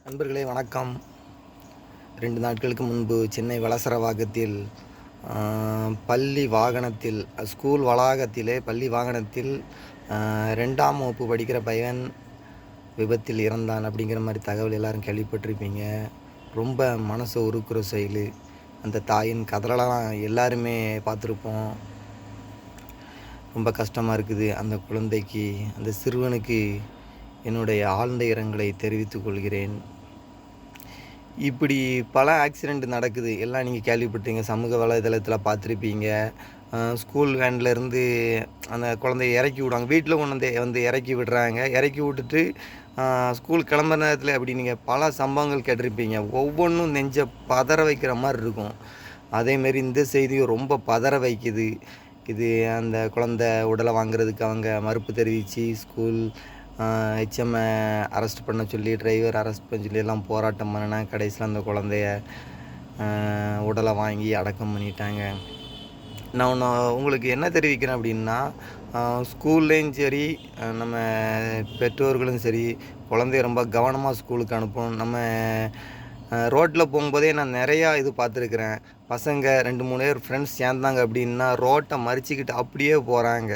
நண்பர்களே வணக்கம். 2 நாட்களுக்கு முன்பு சென்னை வளசரவாக்கத்தில் பள்ளி வாகனத்தில் ஸ்கூல் வளாகத்திலே பள்ளி வாகனத்தில் 2ஆம் வகுப்பு படிக்கிற பையன் விபத்தில் இறந்தான் அப்படிங்கிற மாதிரி தகவல் எல்லோரும் கேள்விப்பட்டிருப்பீங்க. ரொம்ப மனசை உருக்குற செயல். அந்த தாயின் கதறலாம் எல்லாருமே பார்த்துருப்போம். ரொம்ப கஷ்டமாக இருக்குது. அந்த குழந்தைக்கு, அந்த சிறுவனுக்கு என்னுடைய ஆழ்ந்த இரங்கலை தெரிவித்துக் கொள்கிறேன். இப்படி பல ஆக்சிடெண்ட் நடக்குது. எல்லாம் நீங்கள் கேள்விப்பட்டீங்க, சமூக வலைதளத்தில் பார்த்துருப்பீங்க. ஸ்கூல் வேன்லேருந்து அந்த குழந்தைய இறக்கி விடுவாங்க. வீட்டில் கொண்டு வந்து இறக்கி விடுறாங்க. இறக்கி விட்டுட்டு ஸ்கூல் கிளம்புற நேரத்தில் அப்படி நீங்கள் பல சம்பவங்கள் கேட்டிருப்பீங்க. ஒவ்வொன்றும் நெஞ்சை பதற வைக்கிற மாதிரி இருக்கும். அதேமாரி இந்த செய்தியும் ரொம்ப பதற வைக்குது. இது அந்த குழந்தை உடலை வாங்குறதுக்கு அவங்க மறுப்பு தெரிவித்து ஸ்கூல் ஹெச்எம்ஐ அரெஸ்ட் பண்ண சொல்லி, டிரைவர் அரெஸ்ட் பண்ண சொல்லி எல்லாம் போராட்டம் பண்ணினேன். கடைசியில் அந்த குழந்தைய உடலை வாங்கி அடக்கம் பண்ணிட்டாங்க. நான் ஒன்று உங்களுக்கு என்ன தெரிவிக்கிறேன் அப்படின்னா, ஸ்கூல்லேயும் சரி, நம்ம பெற்றோர்களும் சரி, குழந்தைய ரொம்ப கவனமாக ஸ்கூலுக்கு அனுப்பணும். நம்ம ரோட்டில் போகும்போதே நான் நிறையா இது பார்த்துருக்குறேன். பசங்க 2-3 பேர் ஃப்ரெண்ட்ஸ் சேர்ந்தாங்க அப்படின்னா ரோட்டை மறிச்சிக்கிட்டு அப்படியே போகிறாங்க.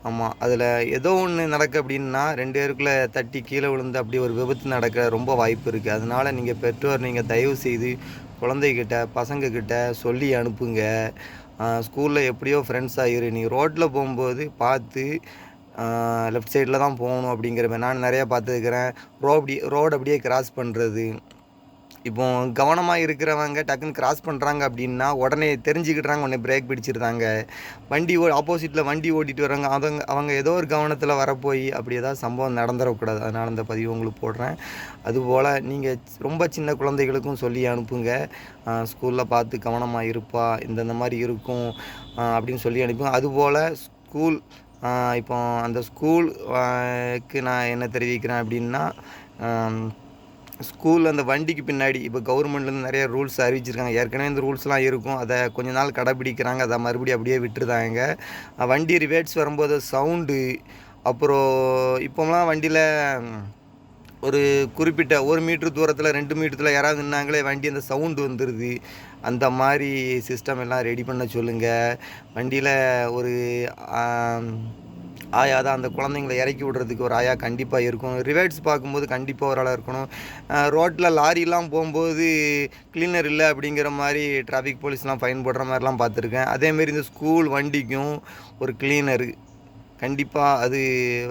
ஆமாம், அதில் ஏதோ ஒன்று நடக்கு அப்படின்னா 2 பேருக்குள்ளே தட்டி கீழே விழுந்து அப்படி ஒரு விபத்து நடக்க ரொம்ப வாய்ப்பு இருக்குது. அதனால் நீங்கள் பெற்றோர் தயவு செய்து குழந்தைகிட்ட, பசங்கக்கிட்ட சொல்லி அனுப்புங்க. ஸ்கூலில் எப்படியோ ஃப்ரெண்ட்ஸாக இரு. நீ ரோட்டில் போகும்போது பார்த்து லெஃப்ட் சைடில் தான் போகணும் அப்படிங்கிற மாதிரி நான் நிறையா பார்த்துருக்குறேன். ரோடு அப்படியே கிராஸ் பண்ணுறது. இப்போ கவனமாக இருக்கிறவங்க டக்குன்னு கிராஸ் பண்ணுறாங்க அப்படின்னா உடனே தெரிஞ்சுக்கிட்டுறாங்க, உடனே பிரேக் பிடிச்சிருந்தாங்க. ஆப்போசிட்டில் வண்டி ஓட்டிகிட்டு வர்றாங்க. அவங்க ஏதோ ஒரு கவனத்தில் வரப்போய் அப்படி ஏதாவது சம்பவம் நடந்துடக்கூடாது. அதனால் அந்த பதிவு உங்களுக்கு போடுறேன். அதுபோல் நீங்கள் ரொம்ப சின்ன குழந்தைகளுக்கும் சொல்லி அனுப்புங்க. ஸ்கூலில் பார்த்து கவனமாக இருப்பா, இந்த மாதிரி இருக்கும் அப்படின்னு சொல்லி அனுப்புங்க. அதுபோல் ஸ்கூல் இப்போ அந்த ஸ்கூலுக்கு நான் என்ன தெரிவிக்கிறேன் அப்படின்னா, ஸ்கூலில் அந்த வண்டிக்கு பின்னாடி இப்போ கவர்மெண்ட்லேருந்து நிறைய ரூல்ஸ் அறிவிச்சிருக்காங்க. ஏற்கனவே இந்த ரூல்ஸ்லாம் இருக்கும். அதை கொஞ்ச நாள் கடைப்பிடிக்கிறாங்க. அதை மறுபடியும் அப்படியே விட்டுருதாங்க. வண்டி ரிவேர்ஸ் வரும்போது சவுண்டு, அப்புறம் இப்போலாம் வண்டியில் ஒரு குறிப்பிட்ட 1 மீட்டர் தூரத்தில் 2 மீட்டரில் யாராவது நின்னாங்களே வண்டி அந்த சவுண்டு வந்துடுது. அந்த மாதிரி சிஸ்டம் எல்லாம் ரெடி பண்ண சொல்லுங்கள். வண்டியில் ஒரு ஆயா தான் அந்த குழந்தைங்கள இறக்கி விடுறதுக்கு ஒரு ஆயா கண்டிப்பாக இருக்கணும். ரிவர்ஸ் பார்க்கும்போது கண்டிப்பாக ஒரு ஆளாக இருக்கணும். ரோட்டில் லாரிலாம் போகும்போது கிளீனர் இல்லை அப்படிங்கிற மாதிரி டிராஃபிக் போலீஸ்லாம் ஃபைன் போடுற மாதிரிலாம் பார்த்துருக்கேன். அதேமாரி இந்த ஸ்கூல் வண்டிக்கும் ஒரு கிளீனரு கண்டிப்பாக அது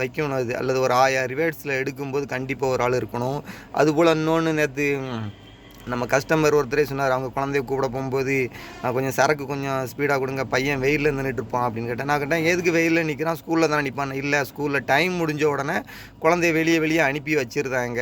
வைக்கணும். அது அல்லது ஒரு ஆயா ரிவர்ஸில் எடுக்கும்போது கண்டிப்பாக ஒரு ஆள் இருக்கணும். அதுபோல் இன்னொன்று நேற்று நம்ம கஸ்டமர் ஒருத்தரே சொன்னார், அவங்க குழந்தைய கூப்பிட போகும்போது கொஞ்சம் சரக்கு கொஞ்சம் ஸ்பீடாக கொடுங்க, பையன் வெயிலில் நின்றுட்டு இருப்பான் அப்படின்னு கேட்டேன். நான் கேட்டேன், எதுக்கு வெயிலில் நிற்கிறான், ஸ்கூலில் தானே நிற்பான். இல்லை, ஸ்கூலில் டைம் முடிஞ்ச உடனே குழந்தைய வெளியே அனுப்பி வச்சுருந்தாங்க,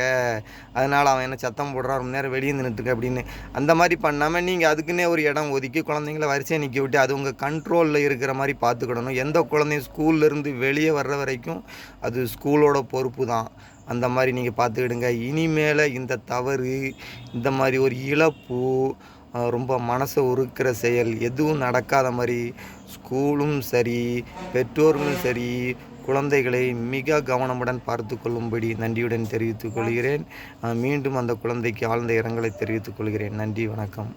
அதனால் அவன் என்ன சத்தம் போடுறான், ரொம்ப நேரம் வெளியே நின்றுட்டுருக்கு அப்படின்னு. அந்த மாதிரி பண்ணாமல் நீங்கள் அதுக்குன்னே ஒரு இடம் ஒதுக்கி குழந்தைங்கள வரிசையை நிற்க விட்டு அது உங்கள் கண்ட்ரோலில் இருக்கிற மாதிரி பார்த்துக்கிடணும். எந்த குழந்தையும் ஸ்கூல்லேருந்து வெளியே வர்ற வரைக்கும் அது ஸ்கூலோட பொறுப்பு தான். அந்த மாதிரி நீங்கள் பார்த்துக்கிடுங்க. இனிமேல் இந்த தவறு, இந்த மாதிரி ஒரு இழப்பு, ரொம்ப மனசை உருக்கிற செயல் எதுவும் நடக்காத மாதிரி ஸ்கூலும் சரி, பெற்றோர்களும் சரி, குழந்தைகளை மிக கவனமுடன் பார்த்து கொள்ளும்படி நன்றியுடன் தெரிவித்துக் கொள்கிறேன். மீண்டும் அந்த குழந்தைக்கு ஆழ்ந்த இரங்கலை தெரிவித்துக் கொள்கிறேன். நன்றி, வணக்கம்.